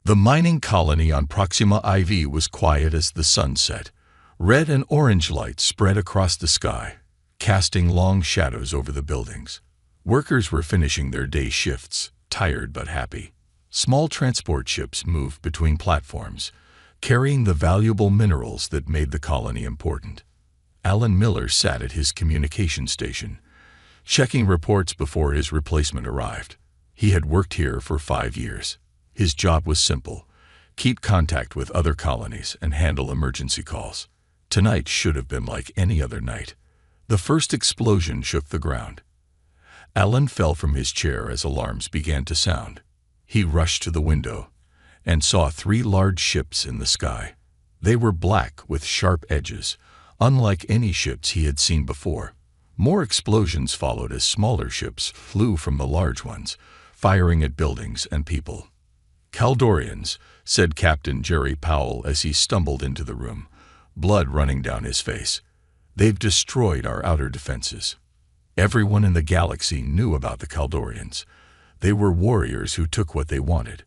The mining colony on Proxima IV was quiet as the sun set. Red and orange lights spread across the sky, casting long shadows over the buildings. Workers were finishing their day shifts, tired but happy. Small transport ships moved between platforms, carrying the valuable minerals that made the colony important. Alan Miller sat at his communication station, checking reports before his replacement arrived. He had worked here for 5 years. His job was simple: keep contact with other colonies and handle emergency calls. Tonight should have been like any other night. The first explosion shook the ground. Alan fell from his chair as alarms began to sound. He rushed to the window and saw 3 large ships in the sky. They were black with sharp edges, unlike any ships he had seen before. More explosions followed as smaller ships flew from the large ones, firing at buildings and people. "Kaldorians," said Captain Jerry Powell as he stumbled into the room, blood running down his face. "They've destroyed our outer defenses." Everyone in the galaxy knew about the Kaldorians. They were warriors who took what they wanted.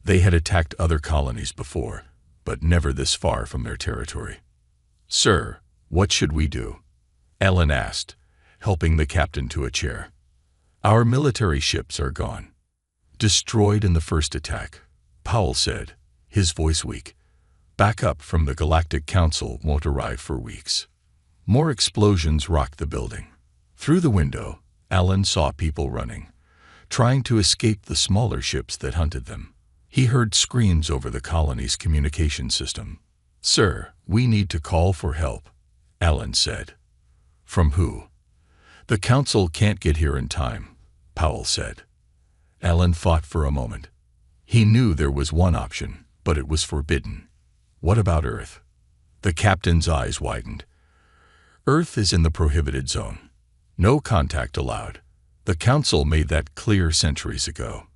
They had attacked other colonies before, but never this far from their territory. "Sir, what should we do?" Alan asked, helping the captain to a chair. "Our military ships are gone. Destroyed in the first attack," Powell said, his voice weak. "Backup from the Galactic Council won't arrive for weeks." More explosions rocked the building. Through the window, Alan saw people running, trying to escape the smaller ships that hunted them. He heard screams over the colony's communication system. "Sir, we need to call for help," Alan said. "From who?" "The Council can't get here in time," Powell said. Alan thought for a moment. He knew there was one option, but it was forbidden. "What about Earth?" The captain's eyes widened. "Earth is in the prohibited zone. No contact allowed. The Council made that clear centuries ago.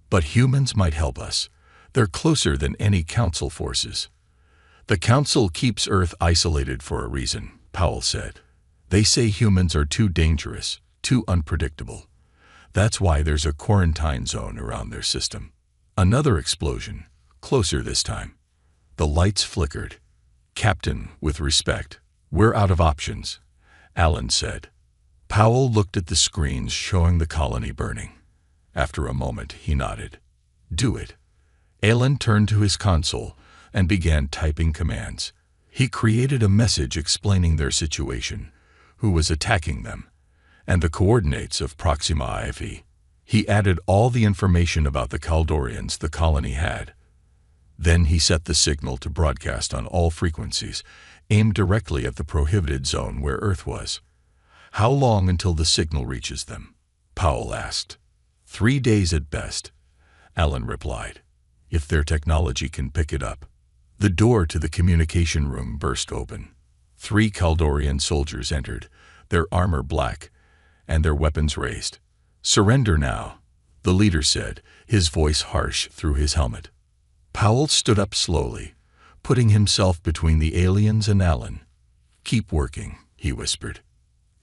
But humans might help us. They're closer than any Council forces." "The Council keeps Earth isolated for a reason," Powell said. "They say humans are too dangerous, too unpredictable. That's why there's a quarantine zone around their system." Another explosion, closer this time. The lights flickered. "Captain, with respect, we're out of options," Alan said. Powell looked at the screens showing the colony burning. After a moment, he nodded. "Do it." Alan turned to his console and began typing commands. He created a message explaining their situation, who was attacking them, and the coordinates of Proxima IV. He added all the information about the Kaldorians the colony had. Then he set the signal to broadcast on all frequencies, aimed directly at the prohibited zone where Earth was. "How long until the signal reaches them?" Powell asked. 3 days at best," Alan replied, "if their technology can pick it up." The door to the communication room burst open. 3 Kaldorian soldiers entered, their armor black, and their weapons raised. "Surrender now," the leader said, his voice harsh through his helmet. Powell stood up slowly, putting himself between the aliens and Alan. "Keep working," he whispered.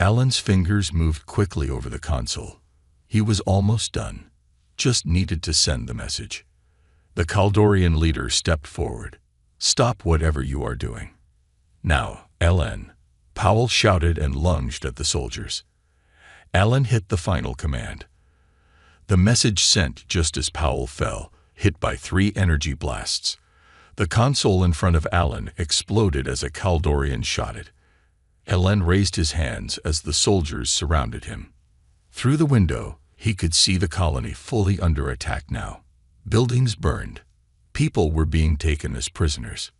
Alan's fingers moved quickly over the console. He was almost done, just needed to send the message. The Kaldorian leader stepped forward. "Stop whatever you are doing. Now, Alan," Powell shouted and lunged at the soldiers. Alan hit the final command. The message sent just as Powell fell, hit by 3 energy blasts. The console in front of Alan exploded as a Kaldorian shot it. Alan raised his hands as the soldiers surrounded him. Through the window, he could see the colony fully under attack now. Buildings burned. People were being taken as prisoners.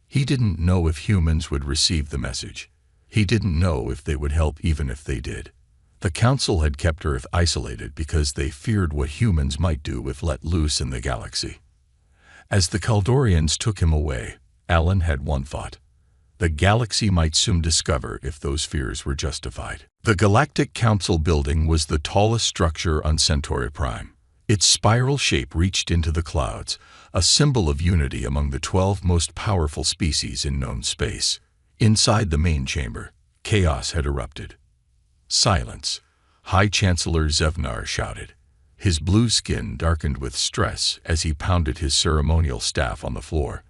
He didn't know if humans would receive the message. He didn't know if they would help even if they did. The Council had kept Earth isolated because they feared what humans might do if let loose in the galaxy. As the Kaldorians took him away, Alan had one thought. The galaxy might soon discover if those fears were justified. The Galactic Council building was the tallest structure on Centauri Prime. Its spiral shape reached into the clouds, a symbol of unity among the 12 most powerful species in known space. Inside the main chamber, chaos had erupted. "Silence," High Chancellor Zevnar shouted. His blue skin darkened with stress as he pounded his ceremonial staff on the floor.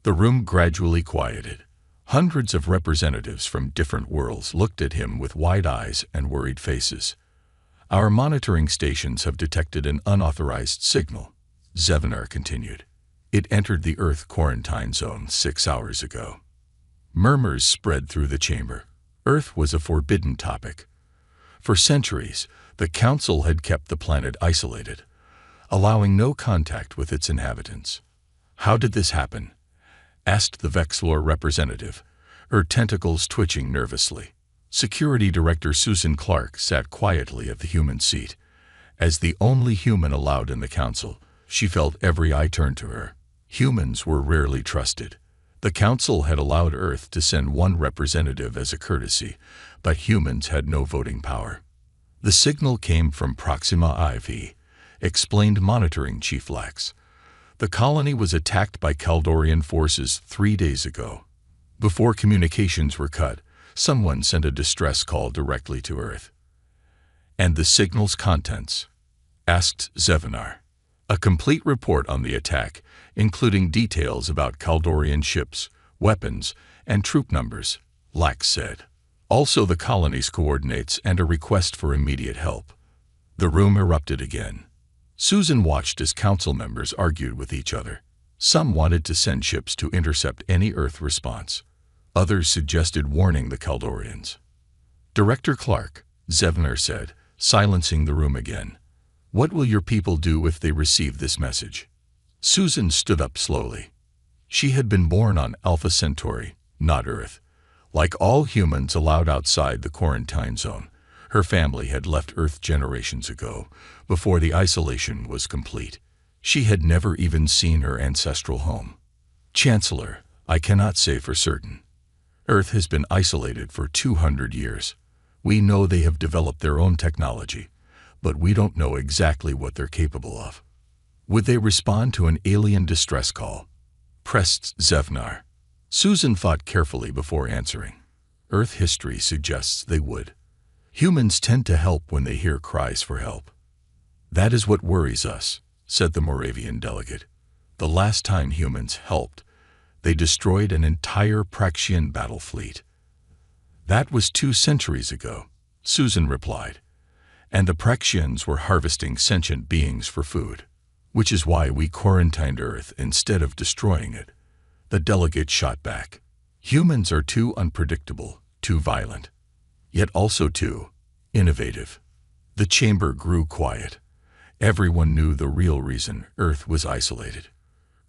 The room gradually quieted. Hundreds of representatives from different worlds looked at him with wide eyes and worried faces. "Our monitoring stations have detected an unauthorized signal," Zevenar continued. "It entered the Earth quarantine zone 6 hours ago." Murmurs spread through the chamber. Earth was a forbidden topic. For centuries, the Council had kept the planet isolated, allowing no contact with its inhabitants. "How did this happen?" asked the Vexlor representative, her tentacles twitching nervously. Security Director Susan Clark sat quietly at the human seat. As the only human allowed in the Council, she felt every eye turn to her. Humans were rarely trusted. The Council had allowed Earth to send one representative as a courtesy, but humans had no voting power. "The signal came from Proxima IV," explained Monitoring Chief Lax. "The colony was attacked by Kaldorian forces 3 days ago. Before communications were cut, someone sent a distress call directly to Earth." "And the signal's contents?" asked Zevenar. "A complete report on the attack, including details about Kaldorian ships, weapons, and troop numbers," Lax said. "Also the colony's coordinates and a request for immediate help." The room erupted again. Susan watched as Council members argued with each other. Some wanted to send ships to intercept any Earth response. Others suggested warning the Kaldorians. "Director Clark," Zevenar said, silencing the room again, "what will your people do if they receive this message?" Susan stood up slowly. She had been born on Alpha Centauri, not Earth. Like all humans allowed outside the quarantine zone, her family had left Earth generations ago, before the isolation was complete. She had never even seen her ancestral home. "Chancellor, I cannot say for certain. Earth has been isolated for 200 years. We know they have developed their own technology, but we don't know exactly what they're capable of." "Would they respond to an alien distress call?" pressed Zevenar. Susan thought carefully before answering. Earth history suggests they would. Humans tend to help when they hear cries for help. "That is what worries us," said the Moravian delegate. "The last time humans helped, they destroyed an entire Praxian battle fleet." "That was 2 centuries ago," Susan replied. "And the Praxians were harvesting sentient beings for food, which is why we quarantined Earth instead of destroying it." The delegate shot back. "Humans are too unpredictable, too violent, yet also too innovative." The chamber grew quiet. Everyone knew the real reason Earth was isolated.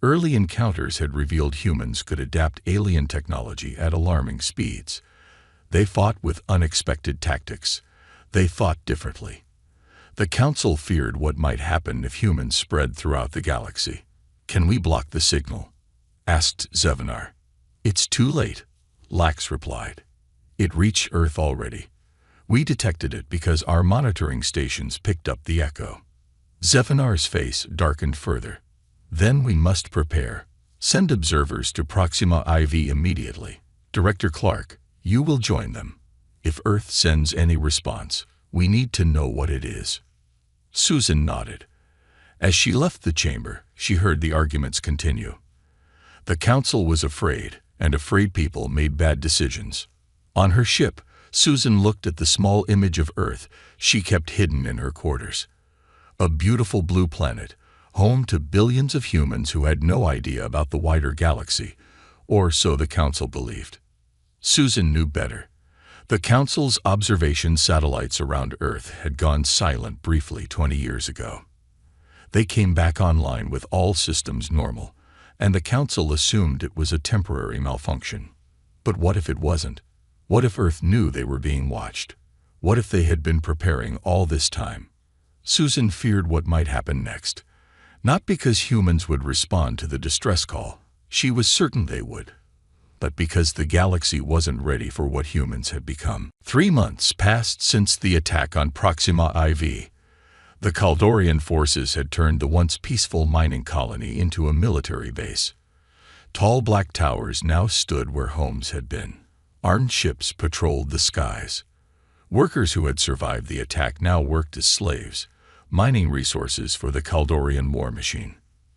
Early encounters had revealed humans could adapt alien technology at alarming speeds. They fought with unexpected tactics. They thought differently. The Council feared what might happen if humans spread throughout the galaxy. "Can we block the signal?" asked Zevenar. "It's too late," Lax replied. "It reached Earth already. We detected it because our monitoring stations picked up the echo." Zevenar's face darkened further. "Then we must prepare. Send observers to Proxima IV immediately. Director Clark, you will join them. If Earth sends any response, we need to know what it is." Susan nodded. As she left the chamber, she heard the arguments continue. The Council was afraid, and afraid people made bad decisions. On her ship, Susan looked at the small image of Earth she kept hidden in her quarters. A beautiful blue planet, home to billions of humans who had no idea about the wider galaxy, or so the Council believed. Susan knew better. The Council's observation satellites around Earth had gone silent briefly 20 years ago. They came back online with all systems normal, and the Council assumed it was a temporary malfunction. But what if it wasn't? What if Earth knew they were being watched? What if they had been preparing all this time? Susan feared what might happen next. Not because humans would respond to the distress call. She was certain they would. But because the galaxy wasn't ready for what humans had become. 3 months passed since the attack on Proxima IV. The Kaldorian forces had turned the once peaceful mining colony into a military base. Tall black towers now stood where homes had been. Armed ships patrolled the skies. Workers who had survived the attack now worked as slaves, mining resources for the Kaldorian war machine.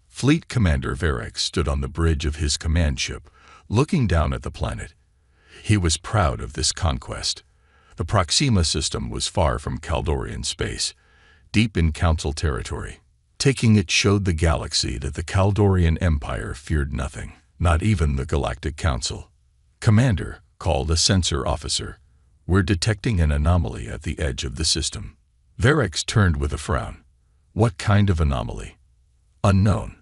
Fleet Commander Verex stood on the bridge of his command ship, looking down at the planet. He was proud of this conquest. The Proxima system was far from Kaldorian space, deep in Council territory. Taking it showed the galaxy that the Kaldorian Empire feared nothing, not even the Galactic Council. "Commander," called a sensor officer, "we're detecting an anomaly at the edge of the system." Verex turned with a frown. "What kind of anomaly?" "Unknown.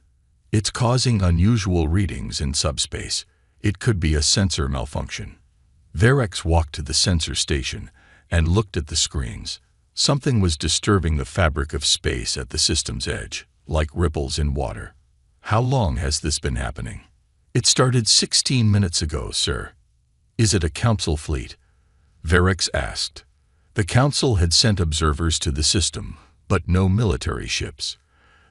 It's causing unusual readings in subspace. It could be a sensor malfunction." Verex walked to the sensor station and looked at the screens. Something was disturbing the fabric of space at the system's edge, like ripples in water. "How long has this been happening?" "It started 16 minutes ago, sir." "Is it a council fleet?" Verex asked. The council had sent observers to the system, but no military ships.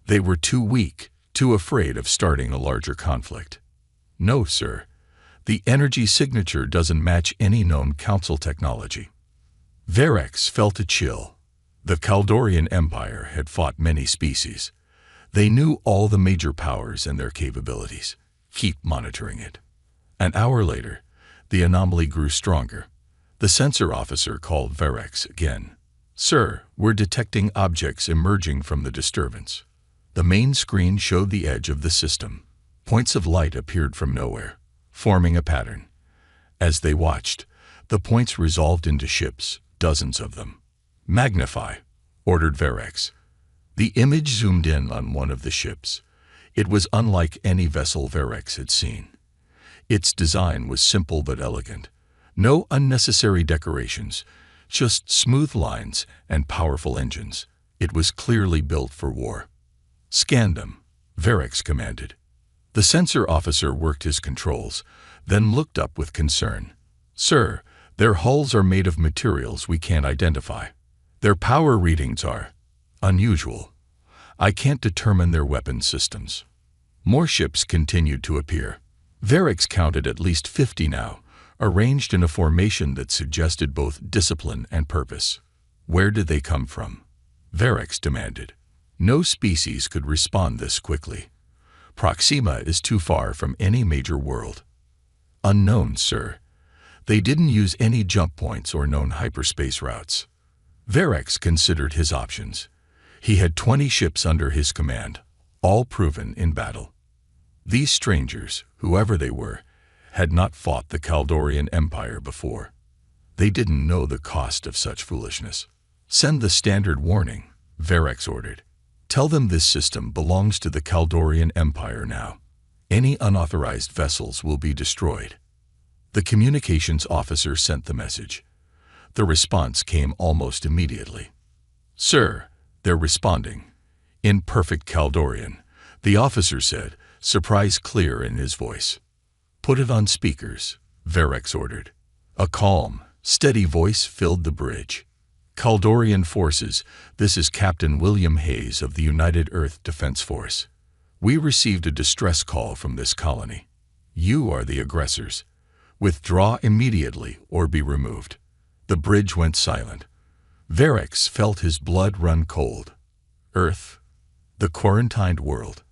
They were too weak, too afraid of starting a larger conflict. "No, sir. The energy signature doesn't match any known council technology." Verex felt a chill. The Kaldorian Empire had fought many species. They knew all the major powers and their capabilities. Keep monitoring it. An hour later, the anomaly grew stronger. The sensor officer called Verex again. "Sir, we're detecting objects emerging from the disturbance." The main screen showed the edge of the system. Points of light appeared from nowhere, forming a pattern. As they watched, the points resolved into ships, dozens of them. "Magnify," ordered Verex. The image zoomed in on one of the ships. It was unlike any vessel Verex had seen. Its design was simple but elegant. No unnecessary decorations, just smooth lines and powerful engines. It was clearly built for war. "Scan them," Verex commanded. The sensor officer worked his controls, then looked up with concern. "Sir, their hulls are made of materials we can't identify. Their power readings are unusual. I can't determine their weapon systems." More ships continued to appear. Verex counted at least 50 now, arranged in a formation that suggested both discipline and purpose. "Where did they come from?" Verex demanded. "No species could respond this quickly. Proxima is too far from any major world." "Unknown, sir. They didn't use any jump points or known hyperspace routes." Verex considered his options. He had 20 ships under his command, all proven in battle. These strangers, whoever they were, had not fought the Kaldorian Empire before. They didn't know the cost of such foolishness. "Send the standard warning," Verex ordered. "Tell them this system belongs to the Kaldorian Empire now. Any unauthorized vessels will be destroyed." The communications officer sent the message. The response came almost immediately. "Sir, they're responding." In perfect Kaldorian, the officer said, surprise clear in his voice. "Put it on speakers," Verex ordered. A calm, steady voice filled the bridge. "Kaldorian forces, this is Captain William Hayes of the United Earth Defense Force. We received a distress call from this colony. You are the aggressors. Withdraw immediately or be removed." The bridge went silent. Verex felt his blood run cold. Earth, the quarantined world.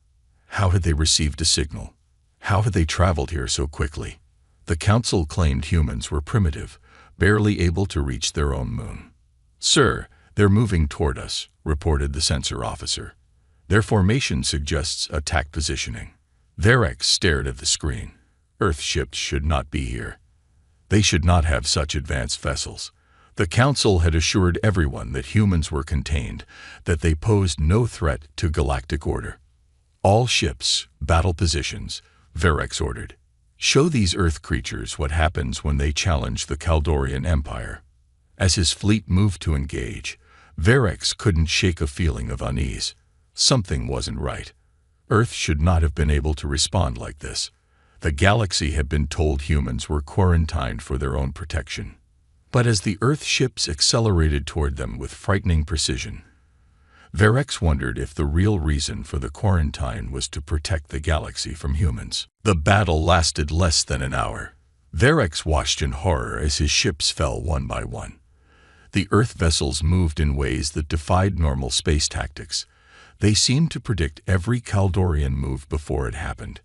How had they received a signal? How had they traveled here so quickly? The council claimed humans were primitive, barely able to reach their own moon. "Sir, they're moving toward us," reported the sensor officer. "Their formation suggests attack positioning." Verex stared at the screen. Earth ships should not be here. They should not have such advanced vessels. The council had assured everyone that humans were contained, that they posed no threat to galactic order. "All ships, battle positions," Verex ordered. "Show these Earth creatures what happens when they challenge the Kaldorian Empire." As his fleet moved to engage, Verex couldn't shake a feeling of unease. Something wasn't right. Earth should not have been able to respond like this. The galaxy had been told humans were quarantined for their own protection. But as the Earth ships accelerated toward them with frightening precision, Verex wondered if the real reason for the quarantine was to protect the galaxy from humans. The battle lasted less than an hour. Verex watched in horror as his ships fell one by one. The Earth vessels moved in ways that defied normal space tactics. They seemed to predict every Kaldorian move before it happened.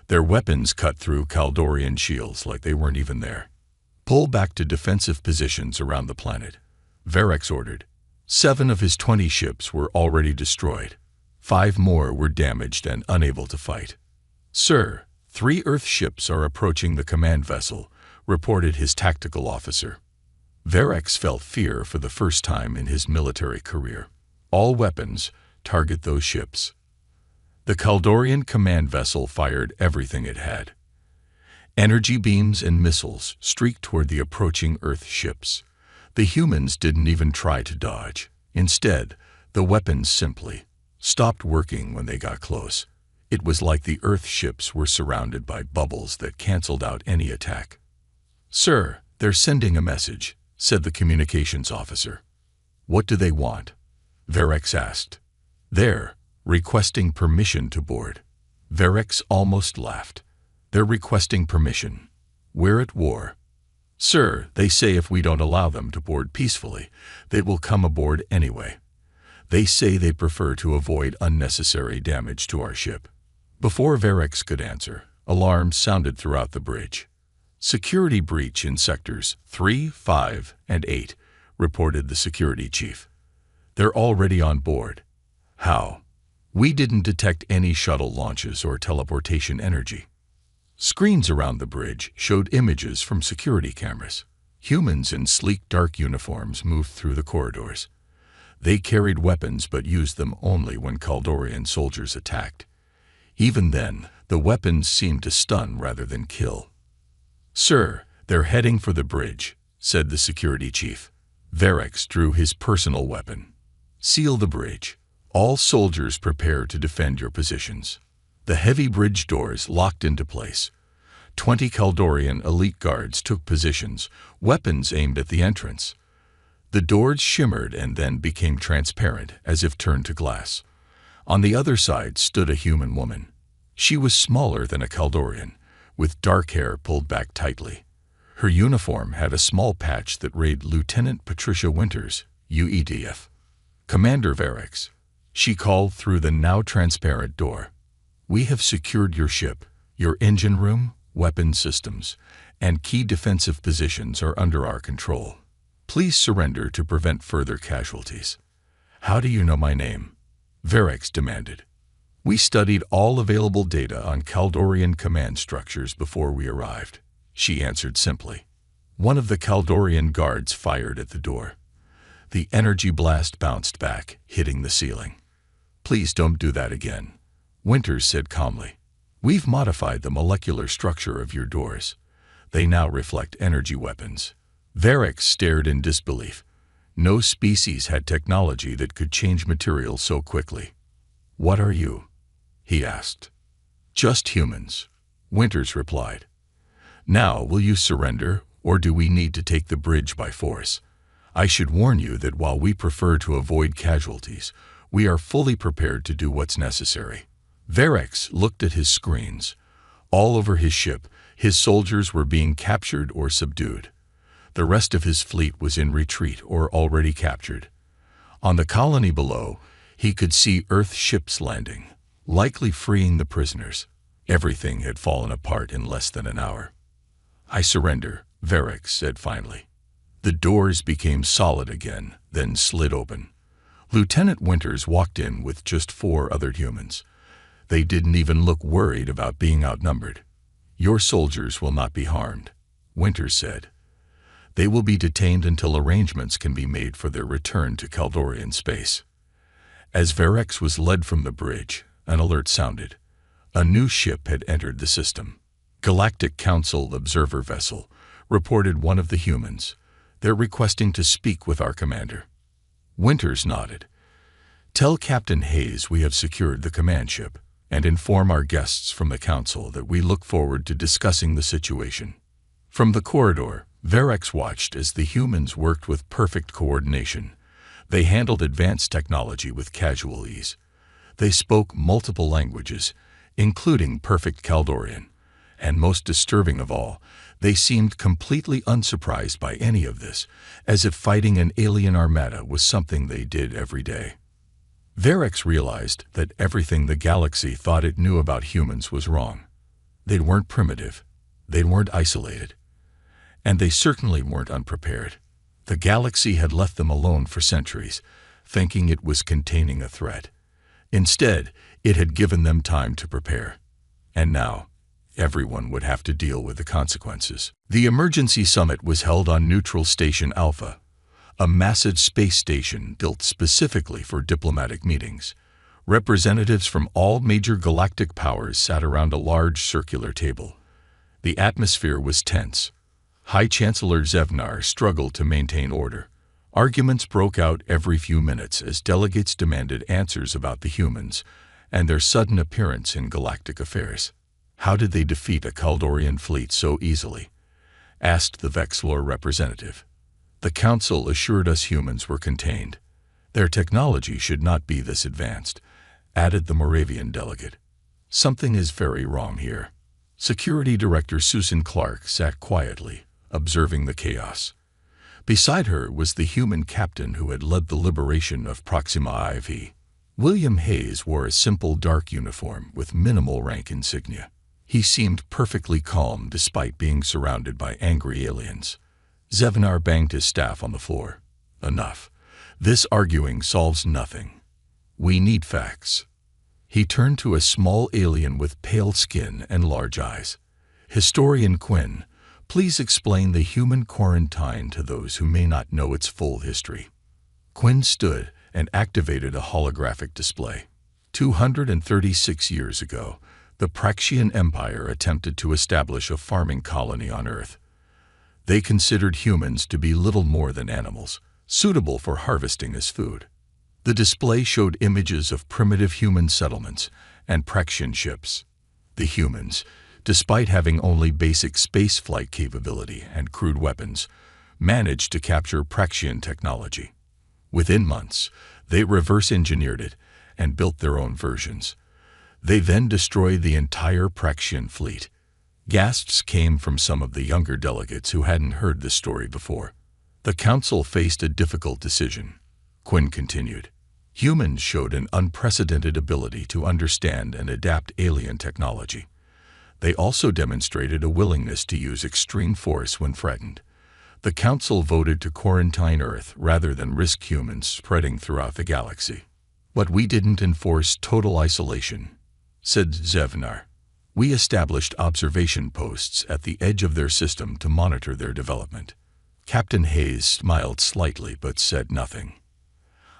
Their weapons cut through Kaldorian shields like they weren't even there. Pull back to defensive positions around the planet, Varex ordered. 7 of his 20 ships were already destroyed. 5 more were damaged and unable to fight. Sir, 3 Earth ships are approaching the command vessel, reported his tactical officer. Varex felt fear for the first time in his military career. All weapons target those ships. The Kaldorian command vessel fired everything it had. Energy beams and missiles streaked toward the approaching Earth ships. The humans didn't even try to dodge. Instead, the weapons simply stopped working when they got close. It was like the Earth ships were surrounded by bubbles that canceled out any attack. "Sir, they're sending a message," said the communications officer. "What do they want?" Varex asked. "They're requesting permission to board." Varex almost laughed. "They're requesting permission. We're at war." "Sir, they say if we don't allow them to board peacefully, they will come aboard anyway. They say they prefer to avoid unnecessary damage to our ship." Before Varex could answer, alarms sounded throughout the bridge. "Security breach in sectors 3, 5, and 8, reported the security chief. "They're already on board." "How?" "We didn't detect any shuttle launches or teleportation energy." Screens around the bridge showed images from security cameras. Humans in sleek dark uniforms moved through the corridors. They carried weapons but used them only when Kaldorian soldiers attacked. Even then, the weapons seemed to stun rather than kill. "Sir, they're heading for the bridge," said the security chief. Varex drew his personal weapon. "Seal the bridge. All soldiers prepare to defend your positions." The heavy bridge doors locked into place. 20 Kaldorian elite guards took positions, weapons aimed at the entrance. The doors shimmered and then became transparent, as if turned to glass. On the other side stood a human woman. She was smaller than a Kaldorian, with dark hair pulled back tightly. Her uniform had a small patch that read Lieutenant Patricia Winters, UEDF. "Commander Varex," she called through the now transparent door. "We have secured your ship. Your engine room, weapon systems, and key defensive positions are under our control. Please surrender to prevent further casualties." "How do you know my name?" Varex demanded. "We studied all available data on Kaldorian command structures before we arrived," she answered simply. One of the Kaldorian guards fired at the door. The energy blast bounced back, hitting the ceiling. "Please don't do that again," Winters said calmly. "We've modified the molecular structure of your doors. They now reflect energy weapons." Varex stared in disbelief. No species had technology that could change material so quickly. "What are you?" he asked. "Just humans," Winters replied. "Now, will you surrender, or do we need to take the bridge by force? I should warn you that while we prefer to avoid casualties, we are fully prepared to do what's necessary." Varex looked at his screens. All over his ship, his soldiers were being captured or subdued. The rest of his fleet was in retreat or already captured. On the colony below, he could see Earth ships landing, likely freeing the prisoners. Everything had fallen apart in less than an hour. "I surrender," Varex said finally. The doors became solid again, then slid open. Lieutenant Winters walked in with just 4 other humans. They didn't even look worried about being outnumbered. "Your soldiers will not be harmed," Winters said. "They will be detained until arrangements can be made for their return to Kaldorian space." As Varex was led from the bridge, an alert sounded. A new ship had entered the system. "Galactic Council observer vessel," reported one of the humans. "They're requesting to speak with our commander." Winters nodded. "Tell Captain Hayes we have secured the command ship, and inform our guests from the council that we look forward to discussing the situation." From the corridor, Varex watched as the humans worked with perfect coordination. They handled advanced technology with casual ease. They spoke multiple languages, including perfect Kaldorian, And most disturbing of all, they seemed completely unsurprised by any of this, as if fighting an alien armada was something they did every day. Varex realized that everything the galaxy thought it knew about humans was wrong. They weren't primitive, they weren't isolated, and they certainly weren't unprepared. The galaxy had left them alone for centuries, thinking it was containing a threat. Instead, it had given them time to prepare. And now, everyone would have to deal with the consequences. The emergency summit was held on Neutral Station Alpha, a massive space station built specifically for diplomatic meetings. Representatives from all major galactic powers sat around a large circular table. The atmosphere was tense. High Chancellor Zevnar struggled to maintain order. Arguments broke out every few minutes as delegates demanded answers about the humans and their sudden appearance in galactic affairs. How did they defeat a Kaldorian fleet so easily? Asked the Vexlor representative. The Council assured us humans were contained. Their technology should not be this advanced, added the Moravian delegate. Something is very wrong here. Security Director Susan Clark sat quietly, observing the chaos. Beside her was the human captain who had led the liberation of Proxima IV. William Hayes wore a simple dark uniform with minimal rank insignia. He seemed perfectly calm despite being surrounded by angry aliens. Zevnar banged his staff on the floor. Enough. This arguing solves nothing. We need facts. He turned to a small alien with pale skin and large eyes. Historian Quinn, please explain the human quarantine to those who may not know its full history. Quinn stood and activated a holographic display. 236 years ago, the Praxian Empire attempted to establish a farming colony on Earth. They considered humans to be little more than animals, suitable for harvesting as food. The display showed images of primitive human settlements and Praxian ships. The humans, despite having only basic spaceflight capability and crude weapons, managed to capture Praxian technology. Within months, they reverse-engineered it and built their own versions. They then destroyed the entire Praxian fleet. Gasps came from some of the younger delegates who hadn't heard the story before. The Council faced a difficult decision. Quinn continued. Humans showed an unprecedented ability to understand and adapt alien technology. They also demonstrated a willingness to use extreme force when threatened. The Council voted to quarantine Earth rather than risk humans spreading throughout the galaxy. But we didn't enforce total isolation, said Zevnar. We established observation posts at the edge of their system to monitor their development. Captain Hayes smiled slightly but said nothing.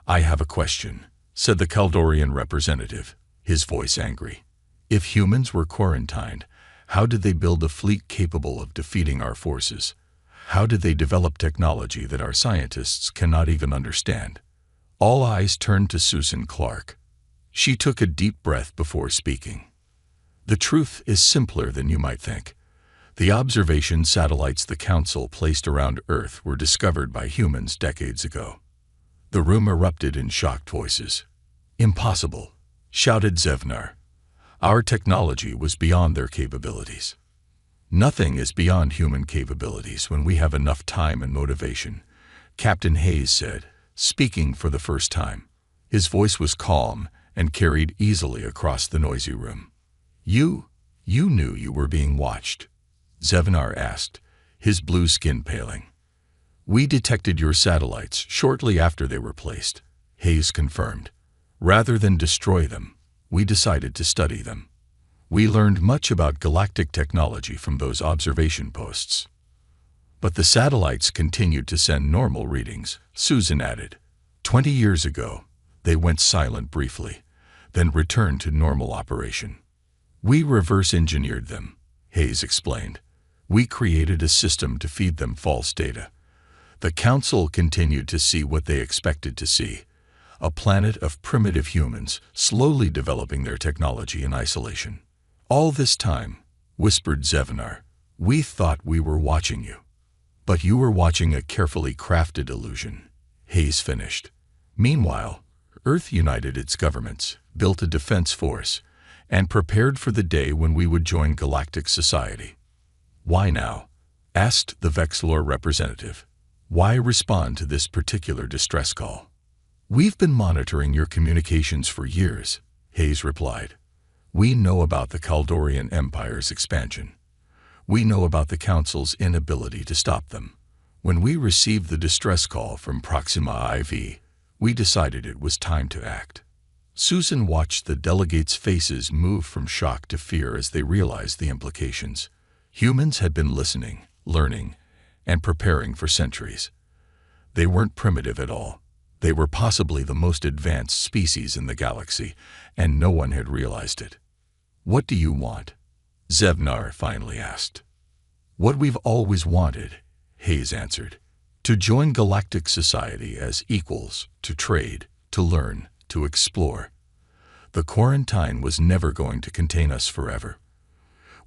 I have a question, said the Kaldorian representative, his voice angry. If humans were quarantined, how did they build a fleet capable of defeating our forces? How did they develop technology that our scientists cannot even understand? All eyes turned to Susan Clark. She took a deep breath before speaking. The truth is simpler than you might think. The observation satellites the Council placed around Earth were discovered by humans decades ago. The room erupted in shocked voices. Impossible, shouted Zevnar. Our technology was beyond their capabilities. Nothing is beyond human capabilities when we have enough time and motivation, Captain Hayes said, speaking for the first time. His voice was calm and carried easily across the noisy room. You knew you were being watched? Zevnar asked, his blue skin paling. We detected your satellites shortly after they were placed, Hayes confirmed. Rather than destroy them, we decided to study them. We learned much about galactic technology from those observation posts. But the satellites continued to send normal readings, Susan added. 20 years ago, they went silent briefly, then returned to normal operation. We reverse-engineered them, Hayes explained. We created a system to feed them false data. The Council continued to see what they expected to see, a planet of primitive humans slowly developing their technology in isolation. All this time, whispered Zevnar, we thought we were watching you. But you were watching a carefully crafted illusion, Hayes finished. Meanwhile, Earth united its governments, built a defense force, and prepared for the day when we would join galactic society. "Why now?" asked the Vexlor representative. "Why respond to this particular distress call?" "We've been monitoring your communications for years," Hayes replied. "We know about the Kaldorian Empire's expansion. We know about the Council's inability to stop them. When we received the distress call from Proxima IV, we decided it was time to act." Susan watched the delegates' faces move from shock to fear as they realized the implications. Humans had been listening, learning, and preparing for centuries. They weren't primitive at all. They were possibly the most advanced species in the galaxy, and no one had realized it. "What do you want?" Zevnar finally asked. "What we've always wanted," Hayes answered. "To join galactic society as equals, to trade, to learn, to explore. The quarantine was never going to contain us forever.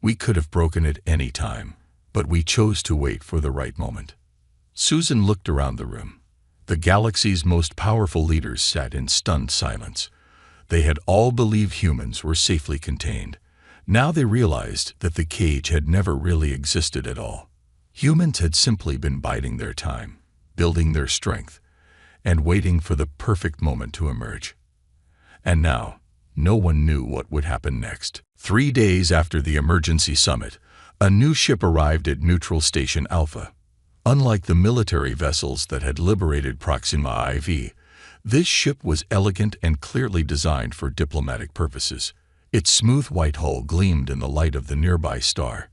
We could have broken it any time, but we chose to wait for the right moment." Susan looked around the room. The galaxy's most powerful leaders sat in stunned silence. They had all believed humans were safely contained. Now they realized that the cage had never really existed at all. Humans had simply been biding their time, building their strength, and waiting for the perfect moment to emerge. And now, no one knew what would happen next. 3 days after the emergency summit, a new ship arrived at Neutral Station Alpha. Unlike the military vessels that had liberated Proxima IV, this ship was elegant and clearly designed for diplomatic purposes. Its smooth white hull gleamed in the light of the nearby star.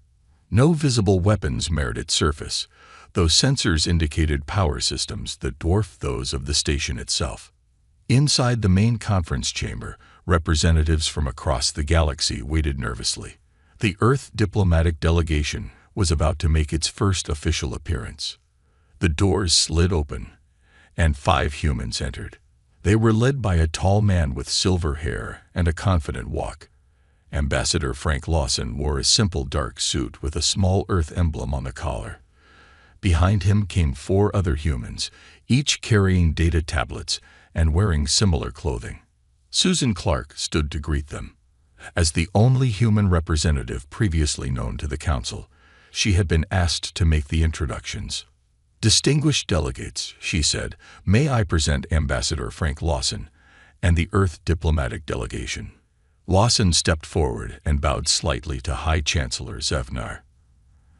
No visible weapons marred its surface, though sensors indicated power systems that dwarfed those of the station itself. Inside the main conference chamber, representatives from across the galaxy waited nervously. The Earth diplomatic delegation was about to make its first official appearance. The doors slid open, and 5 humans entered. They were led by a tall man with silver hair and a confident walk. Ambassador Frank Lawson wore a simple dark suit with a small Earth emblem on the collar. Behind him came 4 other humans, each carrying data tablets and wearing similar clothing. Susan Clark stood to greet them. As the only human representative previously known to the Council, she had been asked to make the introductions. "Distinguished delegates," she said, "may I present Ambassador Frank Lawson and the Earth diplomatic delegation." Lawson stepped forward and bowed slightly to High Chancellor Zevnar.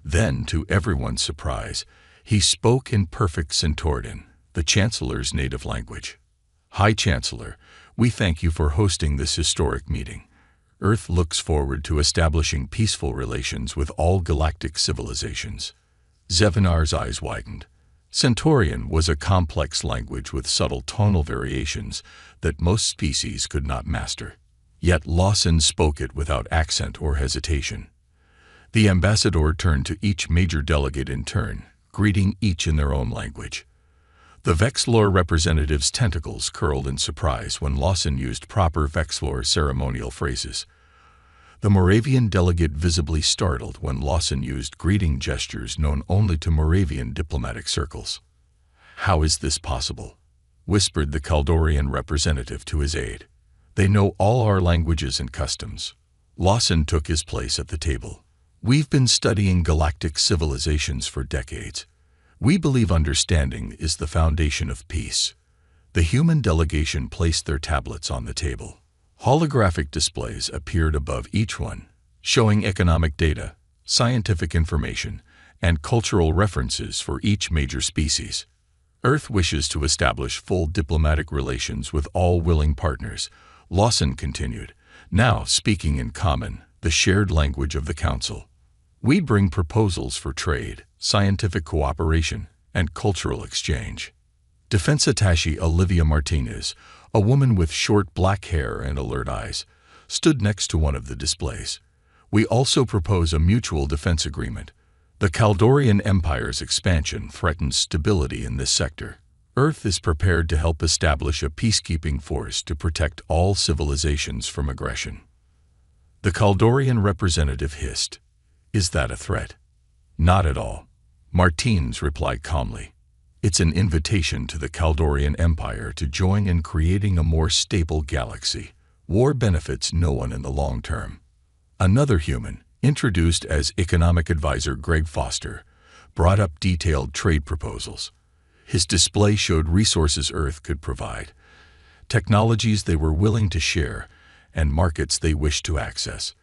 Then, to everyone's surprise, he spoke in perfect Centaurian, the Chancellor's native language. "High Chancellor, we thank you for hosting this historic meeting. Earth looks forward to establishing peaceful relations with all galactic civilizations." Zevnar's eyes widened. Centaurian was a complex language with subtle tonal variations that most species could not master. Yet Lawson spoke it without accent or hesitation. The ambassador turned to each major delegate in turn, greeting each in their own language. The Vexlor representative's tentacles curled in surprise when Lawson used proper Vexlor ceremonial phrases. The Moravian delegate visibly startled when Lawson used greeting gestures known only to Moravian diplomatic circles. "How is this possible?" whispered the Kaldorian representative to his aide. "They know all our languages and customs." Lawson took his place at the table. "We've been studying galactic civilizations for decades. We believe understanding is the foundation of peace." The human delegation placed their tablets on the table. Holographic displays appeared above each one, showing economic data, scientific information, and cultural references for each major species. "Earth wishes to establish full diplomatic relations with all willing partners," Lawson continued, now speaking in common, the shared language of the Council. "We bring proposals for trade, scientific cooperation, and cultural exchange." Defense Attaché Olivia Martinez, a woman with short black hair and alert eyes, stood next to one of the displays. "We also propose a mutual defense agreement. The Kaldorian Empire's expansion threatens stability in this sector. Earth is prepared to help establish a peacekeeping force to protect all civilizations from aggression." The Kaldorian representative hissed, "Is that a threat?" "Not at all," Martins replied calmly. "It's an invitation to the Kaldorian Empire to join in creating a more stable galaxy, War benefits no one in the long term. Another human, introduced as economic advisor Greg Foster, brought up detailed trade proposals. His display showed resources Earth could provide, technologies they were willing to share, and markets they wished to access.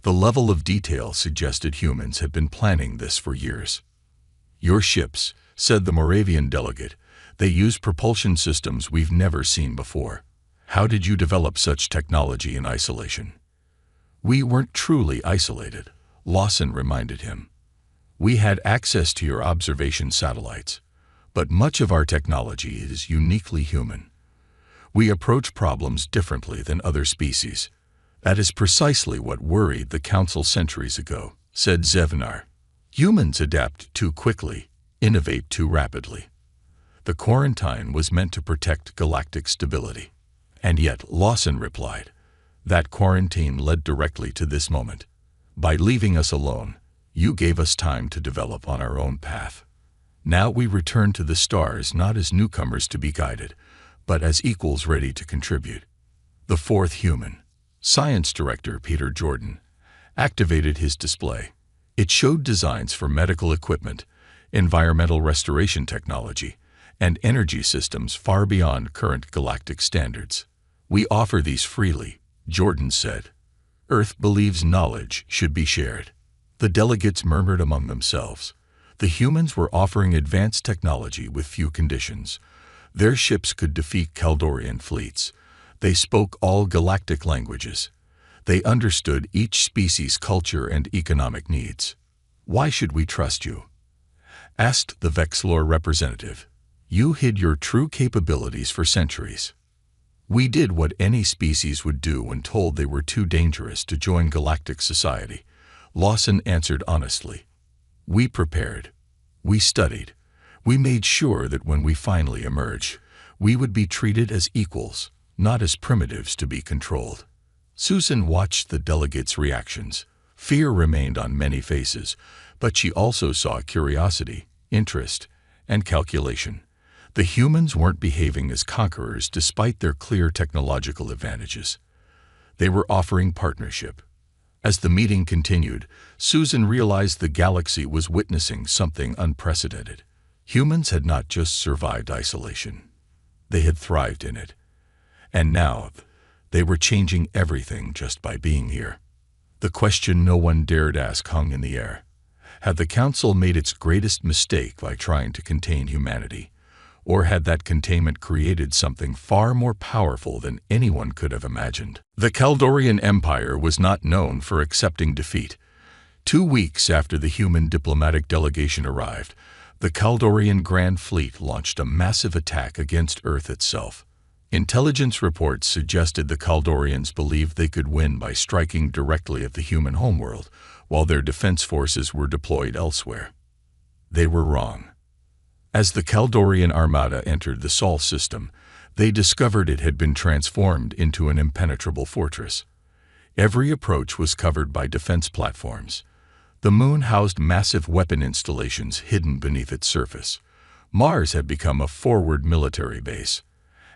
The level of detail suggested humans had been planning this for years. "Your ships," said the Moravian delegate, "they use propulsion systems we've never seen before. How did you develop such technology in isolation?" "We weren't truly isolated," Lawson reminded him. "We had access to your observation satellites, but much of our technology is uniquely human. We approach problems differently than other species. That is precisely what worried the Council centuries ago," said Zevnar. "Humans adapt too quickly, innovate too rapidly. The quarantine was meant to protect galactic stability." And yet, Lawson replied, "that quarantine led directly to this moment. By leaving us alone, you gave us time to develop on our own path. Now we return to the stars not as newcomers to be guided, but as equals ready to contribute." The fourth human, Science Director Peter Jordan, activated his display. It showed designs for medical equipment, environmental restoration technology, and energy systems far beyond current galactic standards. "We offer these freely," Jordan said. "Earth believes knowledge should be shared." The delegates murmured among themselves. The humans were offering advanced technology with few conditions. Their ships could defeat Kaldorian fleets. They spoke all galactic languages. They understood each species' culture and economic needs. "Why should we trust you?" asked the Vexlor representative. "You hid your true capabilities for centuries." "We did what any species would do when told they were too dangerous to join galactic society," Lawson answered honestly. "We prepared. We studied. We made sure that when we finally emerge, we would be treated as equals, not as primitives to be controlled." Susan watched the delegates' reactions. Fear remained on many faces, but she also saw curiosity, interest, and calculation. The humans weren't behaving as conquerors despite their clear technological advantages. They were offering partnership. As the meeting continued, Susan realized the galaxy was witnessing something unprecedented. Humans had not just survived isolation. They had thrived in it. And now, they were changing everything just by being here. The question no one dared ask hung in the air. Had the Council made its greatest mistake by trying to contain humanity? Or had that containment created something far more powerful than anyone could have imagined? The Kaldorian Empire was not known for accepting defeat. 2 weeks after the human diplomatic delegation arrived, the Kaldorian Grand Fleet launched a massive attack against Earth itself. Intelligence reports suggested the Kaldorians believed they could win by striking directly at the human homeworld, while their defense forces were deployed elsewhere. They were wrong. As the Kaldorian armada entered the Sol system, they discovered it had been transformed into an impenetrable fortress. Every approach was covered by defense platforms. The moon housed massive weapon installations hidden beneath its surface. Mars had become a forward military base.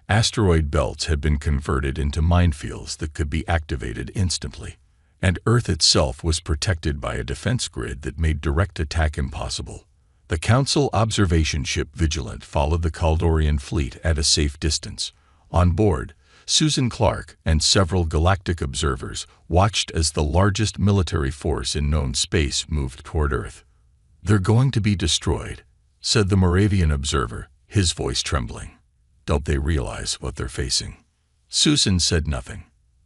Asteroid belts had been converted into minefields that could be activated instantly. And Earth itself was protected by a defense grid that made direct attack impossible. The Council observation ship Vigilant followed the Kaldorian fleet at a safe distance. On board, Susan Clark and several galactic observers watched as the largest military force in known space moved toward Earth. "They're going to be destroyed," said the Moravian observer, his voice trembling. "Don't they realize what they're facing?" Susan said nothing.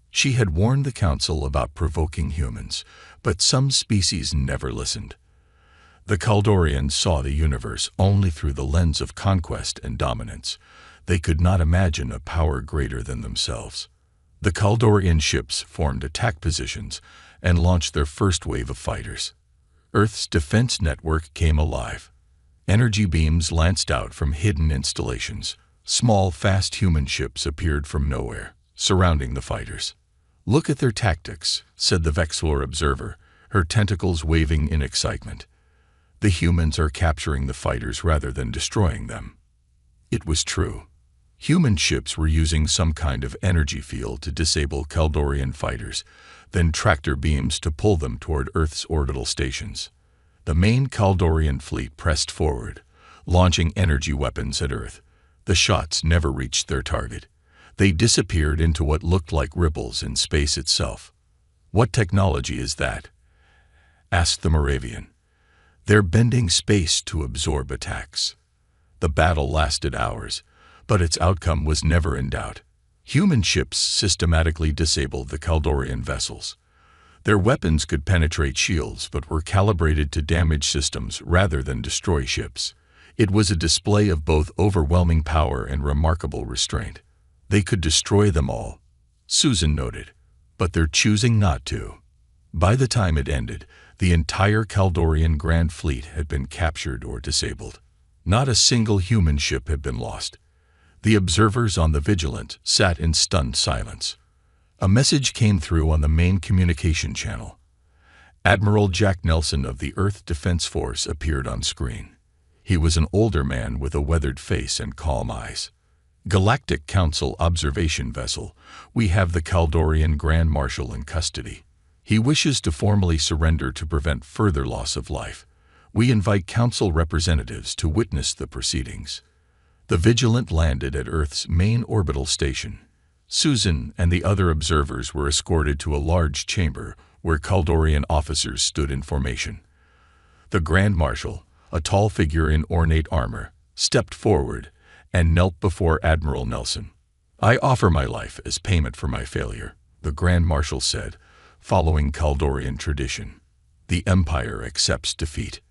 She had warned the Council about provoking humans, but some species never listened. The Kaldorians saw the universe only through the lens of conquest and dominance. They could not imagine a power greater than themselves. The Kaldorian ships formed attack positions and launched their first wave of fighters. Earth's defense network came alive. Energy beams lanced out from hidden installations. Small, fast human ships appeared from nowhere, surrounding the fighters. "Look at their tactics," said the Vexlor observer, her tentacles waving in excitement. "The humans are capturing the fighters rather than destroying them." It was true. Human ships were using some kind of energy field to disable Kaldorian fighters, then tractor beams to pull them toward Earth's orbital stations. The main Kaldorian fleet pressed forward, launching energy weapons at Earth. The shots never reached their target. They disappeared into what looked like ripples in space itself. "What technology is that?" asked the Moravian. "They're bending space to absorb attacks." The battle lasted hours, but its outcome was never in doubt. Human ships systematically disabled the Kaldorian vessels. Their weapons could penetrate shields but were calibrated to damage systems rather than destroy ships. It was a display of both overwhelming power and remarkable restraint. They could destroy them all, Susan noted, but they're choosing not to. By the time it ended, the entire Kaldorian Grand Fleet had been captured or disabled. Not a single human ship had been lost. The observers on the Vigilant sat in stunned silence. A message came through on the main communication channel. Admiral Jack Nelson of the Earth Defense Force appeared on screen. He was an older man with a weathered face and calm eyes. "Galactic Council observation vessel, we have the Kaldorian Grand Marshal in custody. He wishes to formally surrender to prevent further loss of life. We invite Council representatives to witness the proceedings." The Vigilant landed at Earth's main orbital station. Susan and the other observers were escorted to a large chamber where Kaldorian officers stood in formation. The Grand Marshal, a tall figure in ornate armor, stepped forward and knelt before Admiral Nelson. "I offer my life as payment for my failure," the Grand Marshal said, following Kaldorian tradition. "The Empire accepts defeat."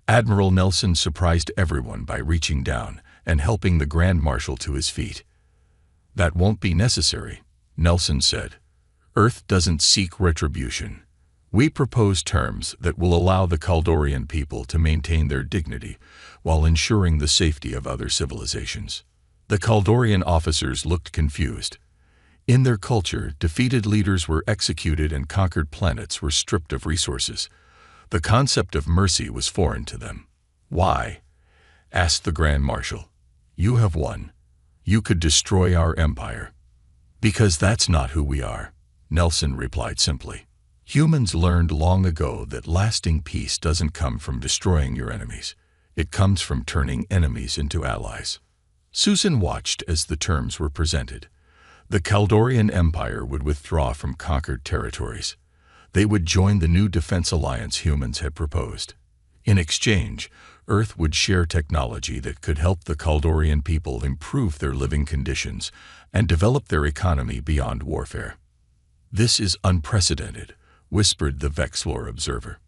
Admiral Nelson surprised everyone by reaching down and helping the Grand Marshal to his feet. "That won't be necessary," Nelson said. "Earth doesn't seek retribution. We propose terms that will allow the Kaldorian people to maintain their dignity while ensuring the safety of other civilizations." The Kaldorian officers looked confused. In their culture, defeated leaders were executed and conquered planets were stripped of resources. The concept of mercy was foreign to them. "Why?" asked the Grand Marshal. "You have won. You could destroy our empire." "Because that's not who we are," Nelson replied simply. "Humans learned long ago that lasting peace doesn't come from destroying your enemies. It comes from turning enemies into allies." Susan watched as the terms were presented. The Kaldorian Empire would withdraw from conquered territories. They would join the new defense alliance humans had proposed. In exchange, Earth would share technology that could help the Kaldorian people improve their living conditions and develop their economy beyond warfare. "This is unprecedented," whispered the Vexlor observer.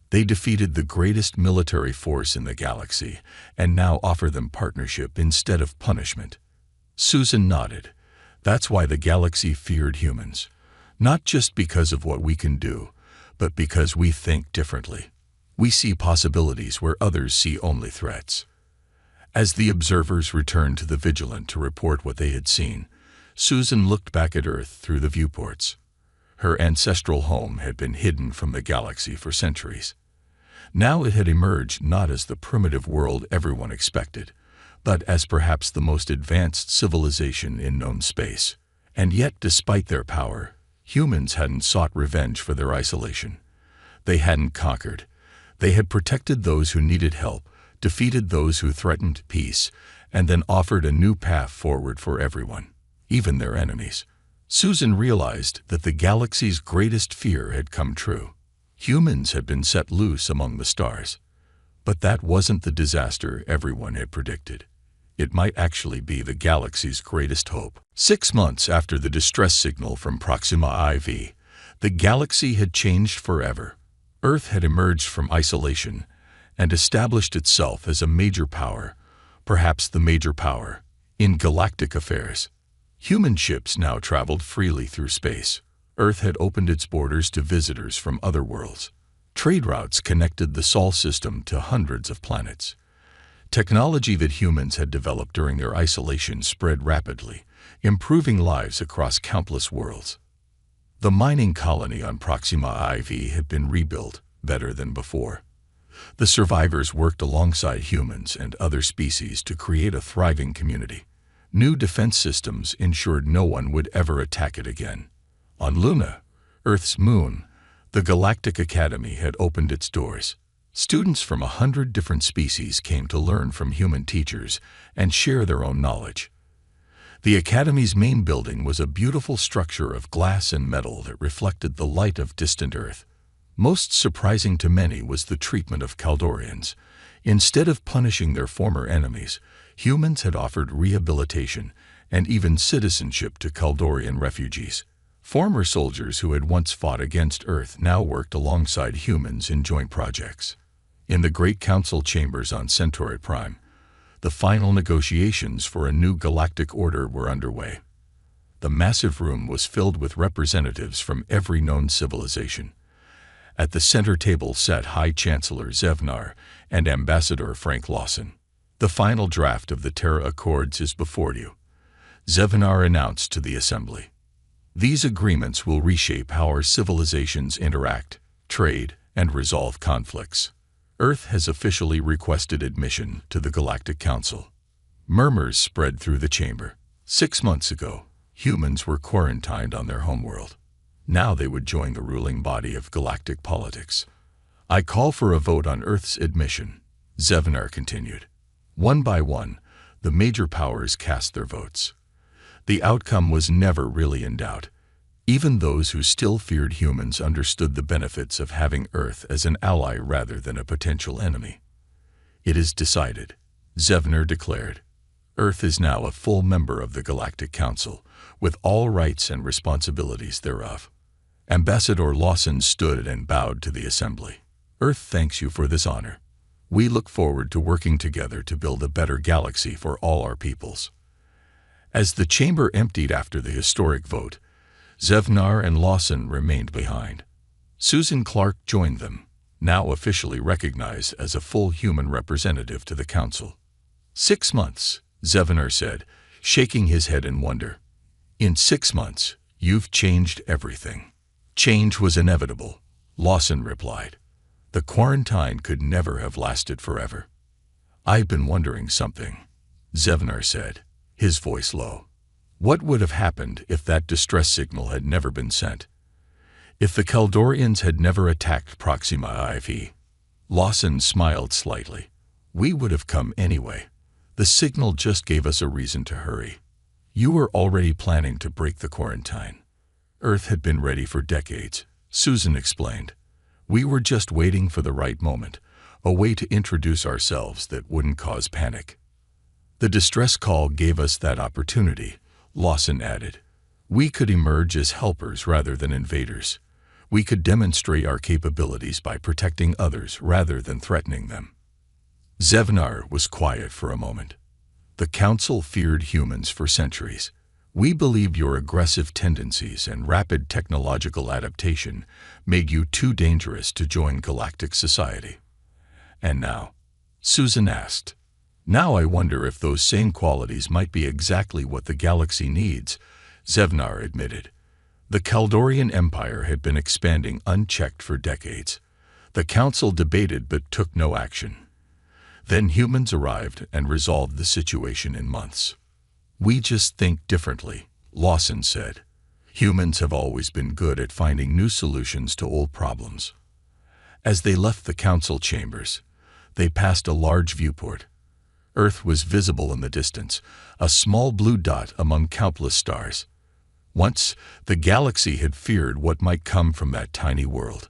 "They defeated the greatest military force in the galaxy and now offer them partnership instead of punishment." Susan nodded. "That's why the galaxy feared humans. Not just because of what we can do, but because we think differently. We see possibilities where others see only threats." As the observers returned to the Vigilant to report what they had seen, Susan looked back at Earth through the viewports. Her ancestral home had been hidden from the galaxy for centuries. Now it had emerged not as the primitive world everyone expected, but as perhaps the most advanced civilization in known space. And yet, despite their power, humans hadn't sought revenge for their isolation. They hadn't conquered. They had protected those who needed help, defeated those who threatened peace, and then offered a new path forward for everyone, even their enemies. Susan realized that the galaxy's greatest fear had come true. Humans had been set loose among the stars. But that wasn't the disaster everyone had predicted. It might actually be the galaxy's greatest hope. 6 months after the distress signal from Proxima IV, the galaxy had changed forever. Earth had emerged from isolation and established itself as a major power, perhaps the major power, in galactic affairs. Human ships now traveled freely through space. Earth had opened its borders to visitors from other worlds. Trade routes connected the Sol system to hundreds of planets. Technology that humans had developed during their isolation spread rapidly, improving lives across countless worlds. The mining colony on Proxima IV had been rebuilt better than before. The survivors worked alongside humans and other species to create a thriving community. New defense systems ensured no one would ever attack it again. On Luna, Earth's moon, the Galactic Academy had opened its doors. Students from 100 different species came to learn from human teachers and share their own knowledge. The Academy's main building was a beautiful structure of glass and metal that reflected the light of distant Earth. Most surprising to many was the treatment of Kaldorians. Instead of punishing their former enemies, humans had offered rehabilitation and even citizenship to Kaldorian refugees. Former soldiers who had once fought against Earth now worked alongside humans in joint projects. In the Great Council chambers on Centauri Prime, the final negotiations for a new galactic order were underway. The massive room was filled with representatives from every known civilization. At the center table sat High Chancellor Zevnar and Ambassador Frank Lawson. "The final draft of the Terra Accords is before you," Zevnar announced to the assembly. "These agreements will reshape how our civilizations interact, trade, and resolve conflicts. Earth has officially requested admission to the Galactic Council." Murmurs spread through the chamber. 6 months ago, humans were quarantined on their homeworld. Now they would join the ruling body of galactic politics. "I call for a vote on Earth's admission," Zevnar continued. One by one, the major powers cast their votes. The outcome was never really in doubt. Even those who still feared humans understood the benefits of having Earth as an ally rather than a potential enemy. "It is decided," Zevnar declared. "Earth is now a full member of the Galactic Council, with all rights and responsibilities thereof." Ambassador Lawson stood and bowed to the assembly. "Earth thanks you for this honor. We look forward to working together to build a better galaxy for all our peoples." As the chamber emptied after the historic vote, Zevnar and Lawson remained behind. Susan Clark joined them, now officially recognized as a full human representative to the council. 6 months, Zevnar said, shaking his head in wonder. "In 6 months, you've changed everything." "Change was inevitable," Lawson replied. "The quarantine could never have lasted forever." "I've been wondering something," Zevnar said, his voice low. "What would have happened if that distress signal had never been sent? If the Kaldorians had never attacked Proxima IV?" Lawson smiled slightly. "We would have come anyway. The signal just gave us a reason to hurry. You were already planning to break the quarantine. Earth had been ready for decades," Susan explained. "We were just waiting for the right moment, a way to introduce ourselves that wouldn't cause panic." "The distress call gave us that opportunity," Lawson added. "We could emerge as helpers rather than invaders. We could demonstrate our capabilities by protecting others rather than threatening them." Zevnar was quiet for a moment. "The Council feared humans for centuries. We believe your aggressive tendencies and rapid technological adaptation made you too dangerous to join galactic society." "And now?" Susan asked. "Now I wonder if those same qualities might be exactly what the galaxy needs," Zevnar admitted. The Kaldorian Empire had been expanding unchecked for decades. The Council debated but took no action. Then humans arrived and resolved the situation in months. "We just think differently," Lawson said. "Humans have always been good at finding new solutions to old problems." As they left the council chambers, they passed a large viewport. Earth was visible in the distance, a small blue dot among countless stars. Once, the galaxy had feared what might come from that tiny world.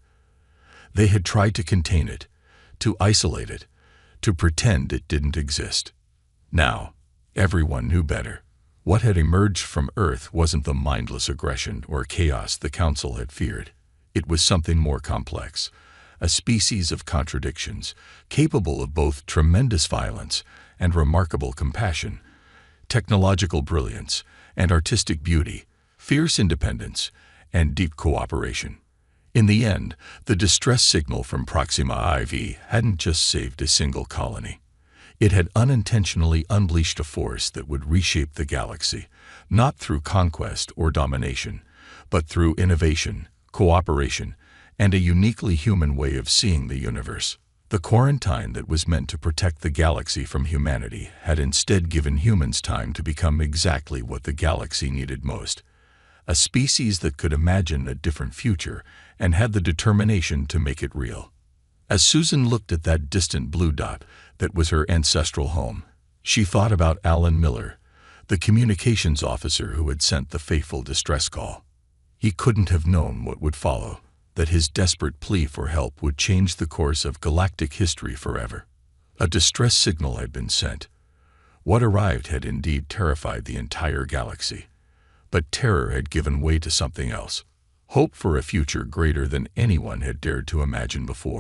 They had tried to contain it, to isolate it, to pretend it didn't exist. Now, everyone knew better. What had emerged from Earth wasn't the mindless aggression or chaos the Council had feared. It was something more complex, a species of contradictions, capable of both tremendous violence and remarkable compassion, technological brilliance and artistic beauty, fierce independence and deep cooperation. In the end, the distress signal from Proxima IV hadn't just saved a single colony. It had unintentionally unleashed a force that would reshape the galaxy, not through conquest or domination, but through innovation, cooperation, and a uniquely human way of seeing the universe. The quarantine that was meant to protect the galaxy from humanity had instead given humans time to become exactly what the galaxy needed most: a species that could imagine a different future and had the determination to make it real. As Susan looked at that distant blue dot that was her ancestral home, she thought about Alan Miller, the communications officer who had sent the fateful distress call. He couldn't have known what would follow, that his desperate plea for help would change the course of galactic history forever. A distress signal had been sent. What arrived had indeed terrified the entire galaxy. But terror had given way to something else: hope for a future greater than anyone had dared to imagine before.